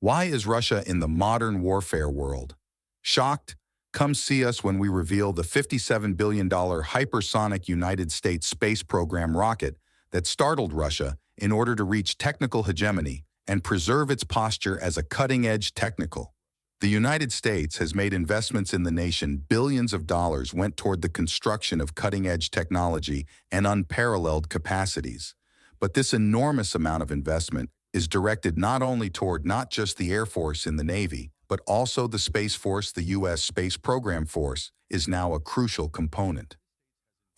Why is Russia in the modern warfare world? Shocked? Come see us when we reveal the $57 billion hypersonic United States space program rocket that startled Russia in order to reach technical hegemony and preserve its posture as a cutting-edge technical. The United States has made investments in the nation. Billions of dollars went toward the construction of cutting-edge technology and unparalleled capacities. But this enormous amount of investment is directed not only toward not just the Air Force in the Navy, but also the Space Force. The U.S. Space Program Force is now a crucial component.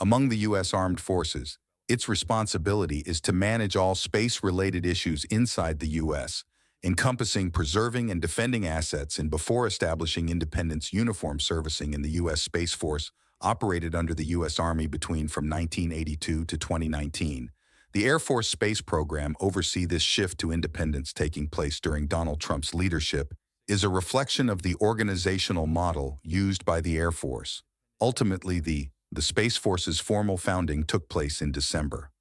Among the U.S. Armed Forces, its responsibility is to manage all space-related issues inside the U.S., encompassing preserving and defending assets and before establishing independence. Uniform servicing in the U.S. Space Force operated under the U.S. Army from 1982 to 2019. The Air Force Space Program oversees this shift to independence taking place during Donald Trump's leadership is a reflection of the organizational model used by the Air Force. Ultimately, the Space Force's formal founding took place in December.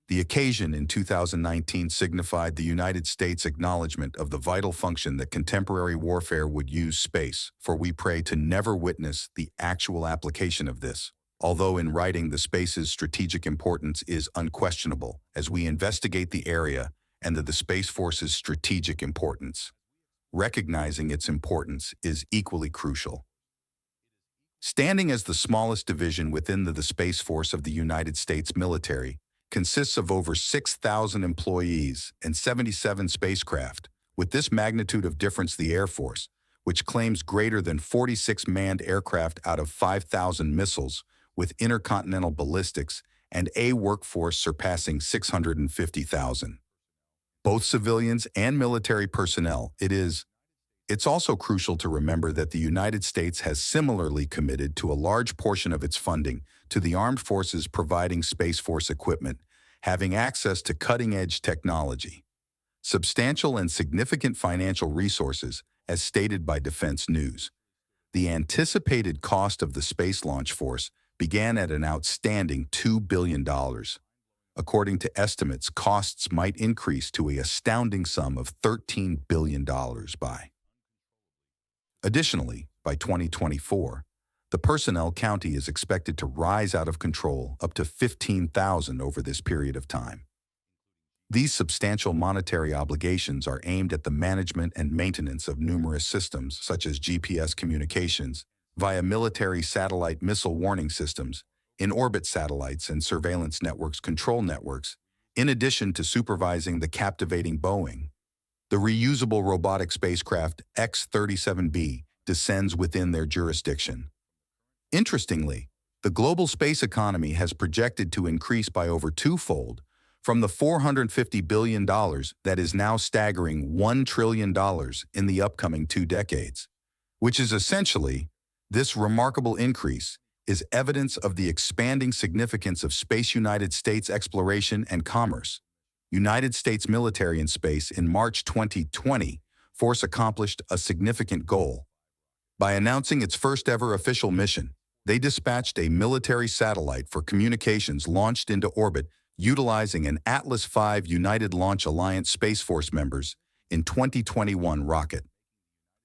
The occasion in 2019 signified the United States' acknowledgement of the vital function that contemporary warfare would use space, for we pray to never witness the actual application of this. Although in writing the space's strategic importance is unquestionable as we investigate the area and the Space Force's strategic importance. Recognizing its importance is equally crucial. Standing as the smallest division within the Space Force of the United States military, consists of over 6,000 employees and 77 spacecraft. With this magnitude of difference, the Air Force, which claims greater than 46 manned aircraft out of 5,000 missiles, with intercontinental ballistics and a workforce surpassing 650,000. Both civilians and military personnel, it's also crucial to remember that the United States has similarly committed to a large portion of its funding to the armed forces providing Space Force equipment, having access to cutting-edge technology. Substantial and significant financial resources, as stated by Defense News. The anticipated cost of the Space Launch Force began at an outstanding $2 billion. According to estimates, costs might increase to an astounding sum of $13 billion by. Additionally, by 2024, the personnel count is expected to rise out of control up to 15,000 over this period of time. These substantial monetary obligations are aimed at the management and maintenance of numerous systems such as GPS communications, via military satellite missile warning systems, in-orbit satellites and surveillance networks, control networks, in addition to supervising the captivating Boeing. The reusable robotic spacecraft X-37B descends within their jurisdiction. Interestingly, the global space economy has projected to increase by over twofold, from the $450 billion that is now staggering $1 trillion in the upcoming 2 decades, which is essentially, this remarkable increase is evidence of the expanding significance of space. United States exploration and commerce. United States military in space. In March 2020, Force accomplished a significant goal. By announcing its first-ever official mission, they dispatched a military satellite for communications launched into orbit utilizing an Atlas V United Launch Alliance Space Force members in 2021 rocket.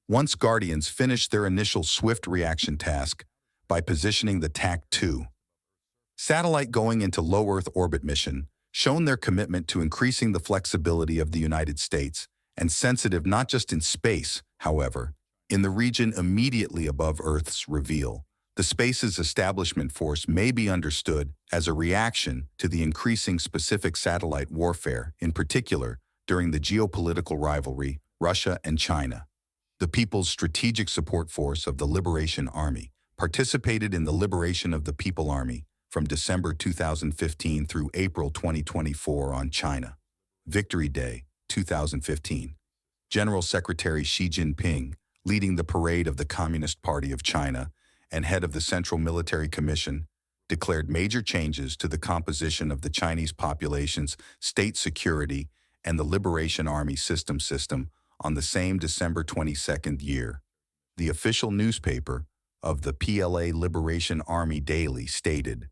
Once Guardians finished their initial swift reaction task by positioning the TAC-2 satellite going into low Earth orbit mission, shown their commitment to increasing the flexibility of the United States and sensitive not just in space, however, in the region immediately above Earth's reveal. The space's establishment force may be understood as a reaction to the increasing specific satellite warfare, in particular during the geopolitical rivalry, Russia and China. The People's Strategic Support Force of the Liberation Army participated in the liberation of the People Army from December 2015 through April 2024 on China. Victory Day, 2015. General Secretary Xi Jinping, leading the parade of the Communist Party of China and head of the Central Military Commission, declared major changes to the composition of the Chinese population's state security and the Liberation Army system on the same December 22nd year. The official newspaper of the PLA Liberation Army Daily stated,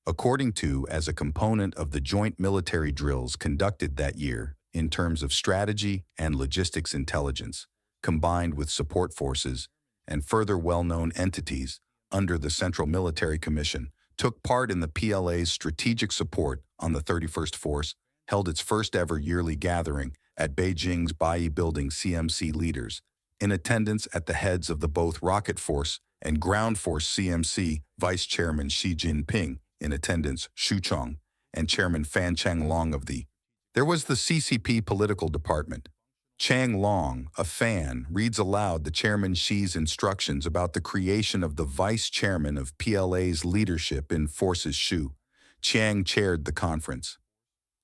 according to as a component of the joint military drills conducted that year in terms of strategy and logistics intelligence, combined with support forces and further well-known entities under the Central Military Commission, took part in the PLA's strategic support on the 31st Force, held its first-ever yearly gathering at Beijing's Bai Building. CMC leaders, in attendance at the heads of the both Rocket Force and Ground Force. CMC Vice Chairman Xi Jinping, in attendance Xu Chong, and Chairman Fan Changlong of the. There was the CCP political department. Chang Long, a fan, reads aloud the Chairman Xi's instructions about the creation of the Vice Chairman of PLA's leadership in Forces. Xu Chiang chaired the conference.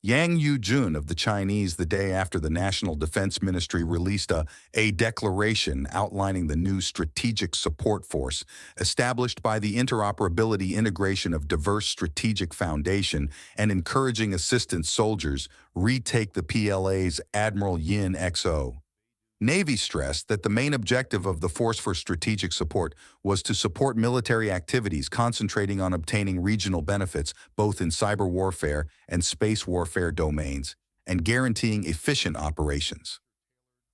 Yang Yujun of the Chinese, the day after the National Defense Ministry released a declaration outlining the new strategic support force established by the interoperability integration of diverse strategic foundation and encouraging assistance soldiers retake the PLA's Admiral Yin XO. Navy stressed that the main objective of the Force for Strategic Support was to support military activities concentrating on obtaining regional benefits both in cyber warfare and space warfare domains, and guaranteeing efficient operations.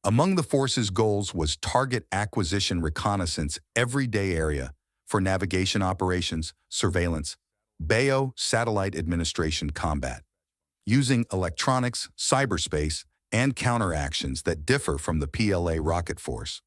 Among the force's goals was target acquisition reconnaissance everyday area for navigation operations, surveillance, BAO satellite administration combat, using electronics, cyberspace, and counteractions that differ from the PLA rocket force.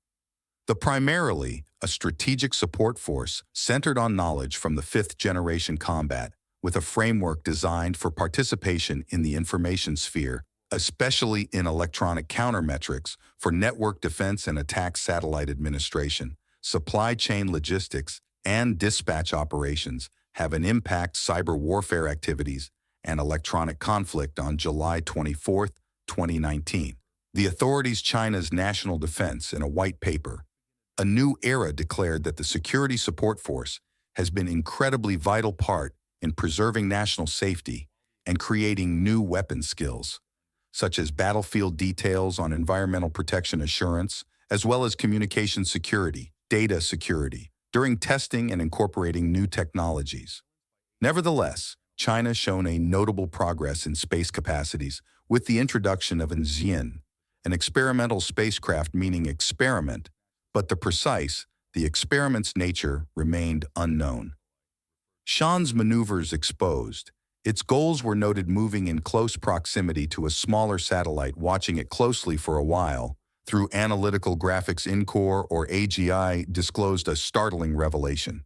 The primarily a strategic support force centered on knowledge from the fifth-generation combat, with a framework designed for participation in the information sphere, especially in electronic countermetrics for network defense and attack satellite administration, supply chain logistics, and dispatch operations, have an impact cyber warfare activities and electronic conflict. On July 24, 2019, the authorities China's national defense in a white paper, A New Era, declared that the Security Support Force has been incredibly vital part in preserving national safety and creating new weapon skills, such as battlefield details on environmental protection assurance, as well as communication security, data security, during testing and incorporating new technologies. Nevertheless, China has shown a notable progress in space capacities with the introduction of Xian, an experimental spacecraft, meaning experiment, but the experiment's nature remained unknown. Shan's maneuvers exposed. Its goals were noted moving in close proximity to a smaller satellite, watching it closely for a while, through analytical graphics in-core or AGI, disclosed a startling revelation.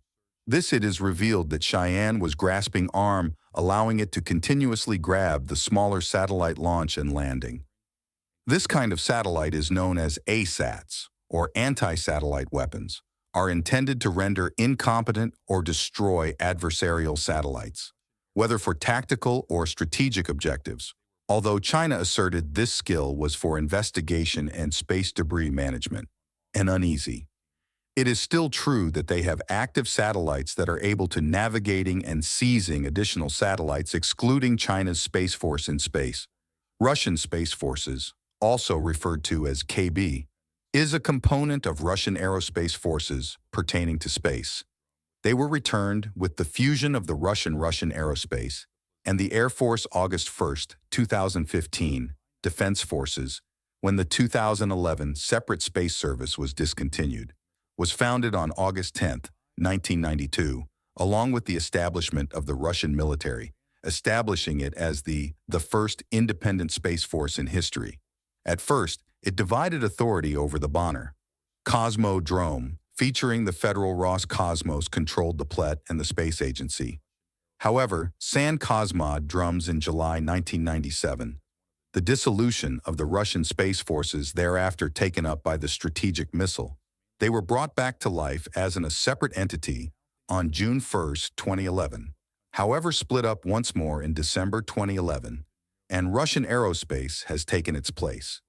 It is revealed that Cheyenne was grasping arm, allowing it to continuously grab the smaller satellite launch and landing. This kind of satellite is known as ASATs, or anti-satellite weapons, are intended to render incompetent or destroy adversarial satellites, whether for tactical or strategic objectives, although China asserted this skill was for investigation and space debris management, and uneasy. It is still true that they have active satellites that are able to navigating and seizing additional satellites, excluding China's Space Force in space. Russian Space Forces, also referred to as KB, is a component of Russian aerospace forces pertaining to space. They were returned with the fusion of the Russian Aerospace and the Air Force August 1, 2015, Defense Forces, when the 2011 separate space service was discontinued, was founded on August 10, 1992, along with the establishment of the Russian military, establishing it as the first independent space force in history. At first, it divided authority over the Bonner Cosmodrome, featuring the federal Roscosmos controlled the PLET and the Space Agency. However, San Cosmodromes in July 1997, the dissolution of the Russian Space Forces thereafter taken up by the Strategic Missile. They were brought back to life as a separate entity on June 1, 2011, however split up once more in December 2011, and Russian Aerospace has taken its place.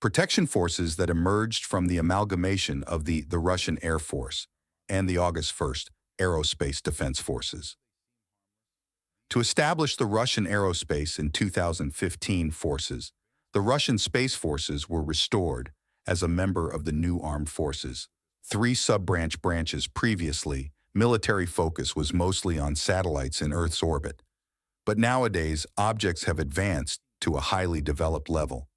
Protection forces that emerged from the amalgamation of the Russian Air Force and the August 1st Aerospace Defense Forces. To establish the Russian Aerospace in 2015 forces, the Russian Space Forces were restored as a member of the new armed forces. 3 branches previously, military focus was mostly on satellites in Earth's orbit. But nowadays, objects have advanced to a highly developed level.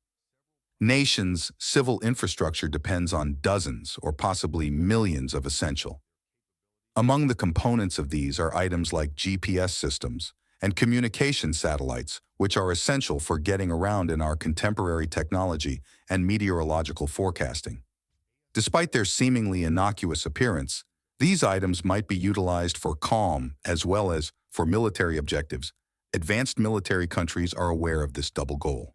nation's civil infrastructure depends on dozens or possibly millions of essential. Among the components of these are items like GPS systems and communication satellites, which are essential for getting around in our contemporary technology and meteorological forecasting. Despite their seemingly innocuous appearance, these items might be utilized for calm as well as for military objectives. Advanced military countries are aware of this double goal.